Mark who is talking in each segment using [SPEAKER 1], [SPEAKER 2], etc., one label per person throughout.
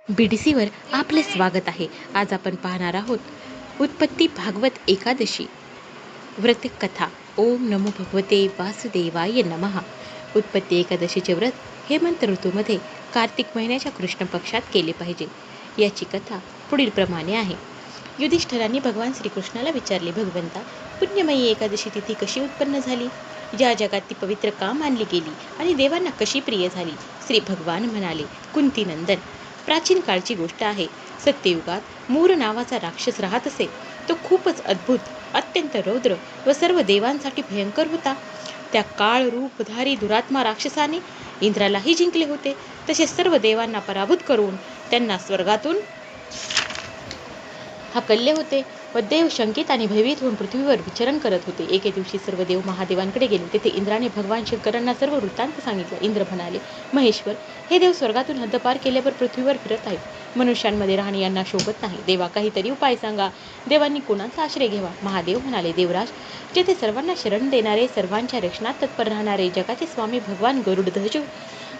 [SPEAKER 1] BDCवर आपले स्वागत आहे. आज आपण पाहणार आहोत उत्पत्ती भागवत एकादशी व्रत कथा. ओम नमो भगवते वासुदेवाय नमः. उत्पत्ती एकादशीचे व्रत हेमंत ऋतूमध्ये कार्तिक महिन्याच्या कृष्ण पक्षात केले पाहिजे. याची कथा पुढील प्रमाणे आहे. युधिष्ठिरांनी भगवान श्रीकृष्णाला विचारले, भगवंता, पुण्यमयी एकादशी तिथी कशी उत्पन्न झाली? या जगात ती पवित्र का मानली गेली आणि देवांना कशी प्रिय झाली? श्री भगवान म्हणाले, कुंतीनंदन, प्राचीन काळची गोष्ट आहे. सत्ययुगात मूर नावाचा राक्षस राहत असे. तो खूपच अद्भुत, अत्यंत रौद्र व सर्व देवांसाठी भयंकर होता. त्या काळ रूपधारी दुरात्मा राक्षसाने इंद्रालाही जिंकले होते. तसेच सर्व देवांना पराभूत करून त्यांना स्वर्गातून हाकलले होते व देव शंकित आणि भयभीत होऊन पृथ्वीवर विचरण करत होते. एके दिवशी सर्व देव महादेवांकडे गेले. तेथे इंद्राने भगवान शंकरांना सर्व वृत्तांत सांगितले. इंद्र म्हणाले, महेश्वर, हे देव स्वर्गातून हद्दपार केल्यावर पृथ्वीवर फिरत आहेत. मनुष्यांमध्ये राहणे यांना शोभत नाही. देवा, काहीतरी उपाय सांगा. देवांनी कोणाचा आश्रय घ्यावा? महादेव म्हणाले, देवराज, जेथे सर्वांना शरण देणारे, सर्वांच्या रक्षणात तत्पर राहणारे जगाचे स्वामी भगवान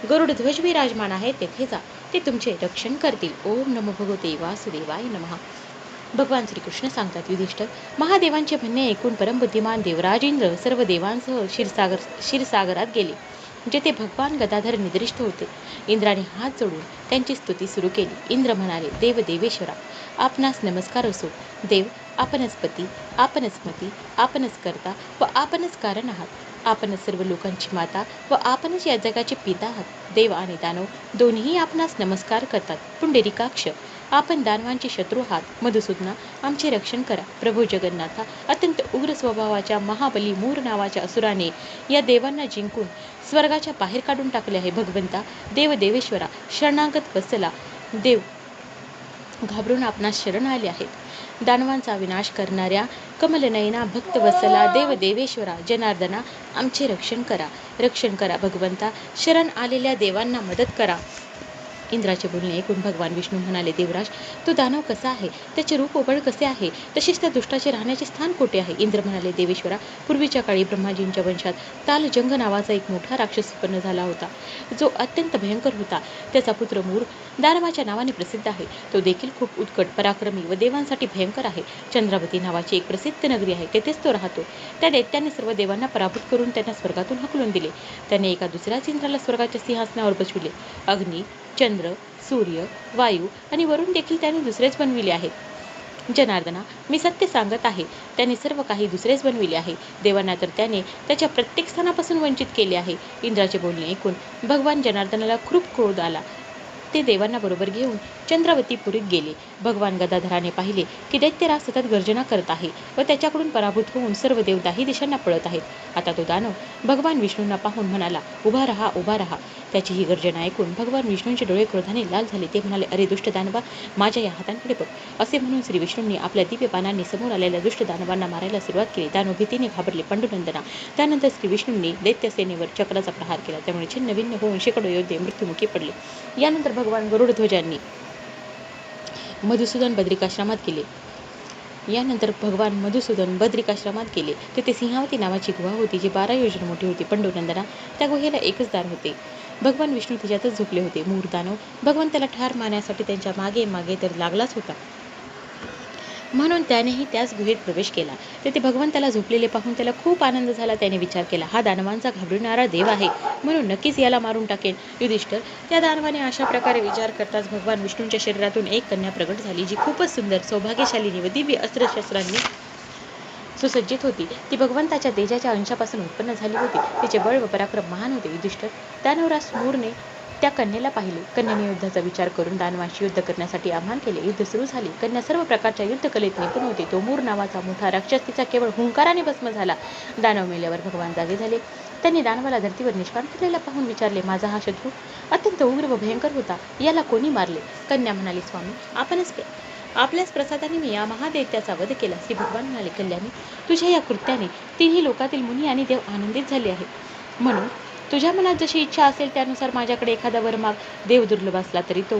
[SPEAKER 1] गरुडध्वज विराजमान आहे, तेथे जा. ते तुमचे रक्षण करतील. ओम नमो भगवते वासुदेवाय नमः. भगवान श्रीकृष्ण सांगतात, युधिष्ठिर, महादेवांचे म्हणणे ऐकून परमबुद्धिमान देवराज इंद्र सर्व देवांसह क्षीरसागरात गेले, जेथे भगवान गदाधर निद्रिष्ट होते. इंद्राने हात जोडून त्यांची स्तुती सुरू केली. इंद्र म्हणाले, देव देवेश्वरा, आपणास नमस्कार असो. देव, आपणच पती, आपणच मती, आपणच करता व आपणच कारण आहात. आपणच सर्व लोकांची माता व आपणच या जगाचे पिता आहात. देव आणि दानव दोन्ही आपणास नमस्कार करतात. पुंडरीकाक्ष, आपण दानवांचे शत्रू आहात. मधुसूदना, आमचे रक्षण करा. प्रभू जगन्नाथा, अत्यंत उग्र स्वभावाच्या महाबली मूर नावाच्या असुराने या देवांना जिंकून स्वर्गाच्या बाहेर काढून टाकले आहे. भगवंता, देव देवेश्वरा, शरणागत वत्सला, देव घाबरून आपणास शरण आले आहेत. दानवांचा विनाश करणाऱ्या कमलनयना भक्तवत्सला, देव देवेश्वरा, जनार्दना, आमचे रक्षण करा. भगवंता, शरण आलेल्या देवांना मदत करा. इंद्राचे बोलणे ऐकून भगवान विष्णू म्हणाले, देवराज, तो दानव कसा आहे? त्याचे रूप ओबळ कसे आहे? तसेच त्या दुष्टाचे राहण्याचे स्थान कोठे आहे? इंद्र म्हणाले, देवेश्वरा, पूर्वीच्या काळी ब्रह्माजींच्या वंशात तालजंग नावाचा एक मोठा राक्षस उत्पन्न झाला होता, जो अत्यंत भयंकर होता. त्याचा पुत्र मूर दानवाच्या नावाने प्रसिद्ध आहे. तो देखील खूप उत्कट, पराक्रमी व देवांसाठी भयंकर आहे. चंद्रावती नावाची एक प्रसिद्ध नगरी आहे, तेथेच तो राहतो. त्या दैत्याने सर्व देवांना पराभूत करून त्यांना स्वर्गातून हकलून दिले. त्याने एका दुसऱ्याच इंद्राला स्वर्गाच्या सिंहासनावर बसविले. अग्नी, चंद्र, सूर्य, वायू आणि वरुण देखील त्याने दुसरेच बनविले आहेत. जनार्दना, मी सत्य सांगत आहे, त्याने सर्व काही दुसरेच बनविले आहे. देवांना तर त्याने त्याच्या प्रत्येक स्थानापासून वंचित केले आहे. इंद्राचे बोलणे ऐकून भगवान जनार्दनाला खूप क्रोध आला. ते देवांना बरोबर घेऊन चंद्रावतीपुरीत गेले. भगवान गदाधराने पाहिले की दैत्यराज सतत गर्जना करत आहे व त्याच्याकडून पराभूत होऊन सर्व देव दाही दिशांना पळत आहेत. आता तो दानव भगवान विष्णूंना पाहून म्हणाला, उभा रहा, उभा रहा. त्याची ही गर्जना ऐकून भगवान विष्णूंचे डोळे क्रोधाने लाल झाले. ते म्हणाले, अरे दुष्ट दानवा, माझ्या या हातांकडे बघ. असे म्हणून श्री विष्णूंनी आपल्या दिव्य बाणांनी समोर आलेल्या दुष्ट दानवांना मारायला सुरुवात केली. दानव भीतीने घाबरले. पंडुनंदना, त्यानंतर श्री विष्णूंनी दैत्यसेनेवर चक्राचा प्रहार केला. त्यामुळे छिन्नभिन्न होऊन शेकडो योद्धे मृत्युमुखी पडले. यानंतर भगवान गरुडध्वजांनी मधुसूदन बद्रिकाश्रमात गेले. तेथे सिंहावती नावाची गुहा होती, जी 12 योजन मोठी होती. पंडुनंदना, त्या गुहेला एकच दार होते. भगवान विष्णू तिच्यातच झोपले होते. मूर दानव भगवंताला ठार मारण्यासाठी त्यांच्या मागे मागे तर लागलाच होता, म्हणून त्यानेही त्याच गुहेत प्रवेश केला. तेथे भगवंताला झोपलेले पाहून त्याला खूप आनंद झाला. त्याने विचार केला, हा दानवांचा घाबरणारा देव आहे, म्हणून नक्कीच याला मारून टाकेन. युधिष्ठिर, त्या दानवाने अशा प्रकारे विचार करताच भगवान विष्णूंच्या शरीरातून एक कन्या प्रगट झाली, जी खूपच सुंदर, सौभाग्यशालिनी व दिव्य अस्त्रशस्त्रांनी सुसज्जित होती. ती भगवंताच्या तेजाच्या अंशापासून उत्पन्न झाली होती. तिचे बळ व पराक्रम महान होते. युधिष्ठिर, दानवराज मूरने त्या कन्येला पाहिले. कन्येने युद्धाचा विचार करून दानवांशी युद्ध करण्यासाठी आवाहन केले. युद्ध सुरू झाले. कन्या सर्व प्रकारच्या युद्धकलेत निपुण होती. तो मूर नावाचा मोठा राक्षस तिचा केवळ हुंकाराने भस्म झाला. दानव मेल्यावर भगवान जागे झाले. त्यांनी दानवाला धर्तीवर निष्काम केलेला पाहून विचारले, माझा हा शत्रू अत्यंत उग्र व भयंकर होता, याला कोणी मारले? कन्या म्हणाली, स्वामी, आपल्याच प्रसादाने मी या महादैत्याचा वध केला. श्री भगवान म्हणाले, कल्याणी, तुझ्या या कृत्याने तिन्ही लोकातील मुनी आणि देव आनंदित झाले आहेत. म्हणून तुझ्या मनात जशी इच्छा असेल त्यानुसार माझ्याकडे एखादा वर माग. देव दुर्लभ असला तरी तो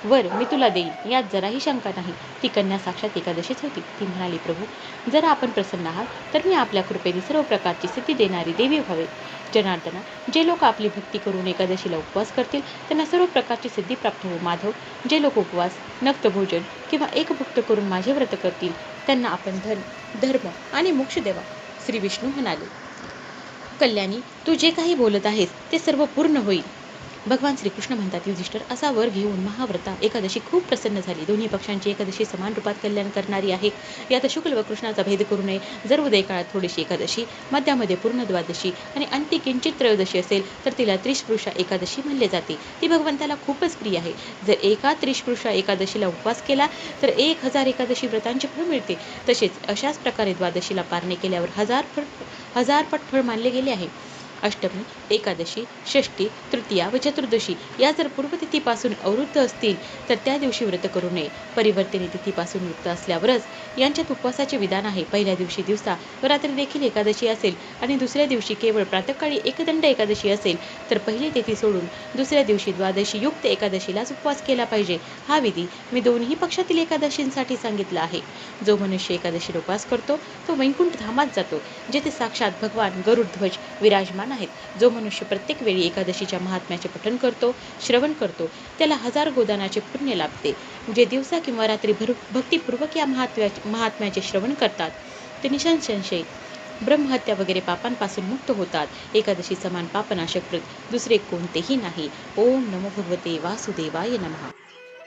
[SPEAKER 1] वर मी तुला देईन यात जराही शंका नाही. ती कन्या साक्षात एकादशीच होती. ती म्हणाली, प्रभू, जर आपण प्रसन्न आहात तर मी आपल्या कृपेने सर्व प्रकारची सिद्धी देणारी देवी व्हावे. जनार्दना, जे लोक आपली भक्ती करून एकादशीला उपवास करतील त्यांना सर्व प्रकारची सिद्धी प्राप्त हो. माधव, जे लोक उपवास, नक्तभोजन किंवा एकभुक्त करून माझे व्रत करतील त्यांना आपण धन, धर्म आणि मोक्ष देवा. श्री विष्णू म्हणाले, कल्याणी, तू जे काही बोलत आहेस ते सर्व पूर्ण होईल. भगवान श्रीकृष्ण म्हणतात, युधिष्ठिर, असा वर घेऊन महाव्रता एकादशी खूप प्रसन्न झाली. दोन्ही पक्षांची एकादशी समान रूपात कल्याण करणारी आहे. यात शुक्ल व कृष्णाचा भेद करू नये. जर उदय काळात थोडीशी एकादशी, मध्यामध्ये पूर्ण द्वादशी आणि अंती किंचित त्रयोदशी असेल तर तिला त्रिस्पृशा एकादशी म्हणले जाते. ती भगवंताला खूपच प्रिय आहे. जर एका त्रिस्पृशा एकादशीला उपवास केला तर 1000 एकादशी व्रतांचे फळ मिळते. तसेच अशाच प्रकारे द्वादशीला पारणे केल्यावर हजारपट फळ मानले गेले आहे. अष्टमी, एकादशी, षष्ठी, तृतीया व चतुर्दशी या जर पूर्वतिथीपासून अवरुद्ध असतील तर त्या दिवशी व्रत करू नये. परिवर्तनी तिथीपासून युक्त असल्यावरच यांच्यात उपवासाचे विधान आहे. पहिल्या दिवशी दिवसा व रात्री देखील एकादशी असेल आणि दुसऱ्या दिवशी केवळ प्रातःकाळी एकदंड एकादशी असेल तर पहिली तिथी सोडून दुसऱ्या दिवशी द्वादशी युक्त एकादशीलाच उपवास केला पाहिजे. हा विधी मी दोन्ही पक्षातील एकादशींसाठी सांगितला आहे. जो मनुष्य एकादशीला उपवास करतो तो वैकुंठ धामात जातो, जेथे साक्षात भगवान गरुडध्वज विराजमान आहेत. जो मनुष्य प्रत्येक वेळी एकादशीच्या महात्म्याचे पठण करतो, श्रवण करतो, त्याला 1000 गोदानाचे पुण्य लाभते. जे दिवसा किंवा रात्री भक्तिपूर्वक या महात्म्याचे श्रवण करतात ते निसंशय ब्रह्महत्या वगैरे पापांपासून मुक्त होतात. एकादशी समान पापनाशक व्रत दुसरे कोणतेही नाही. ओम नमो भगवते वासुदेवाय नमः.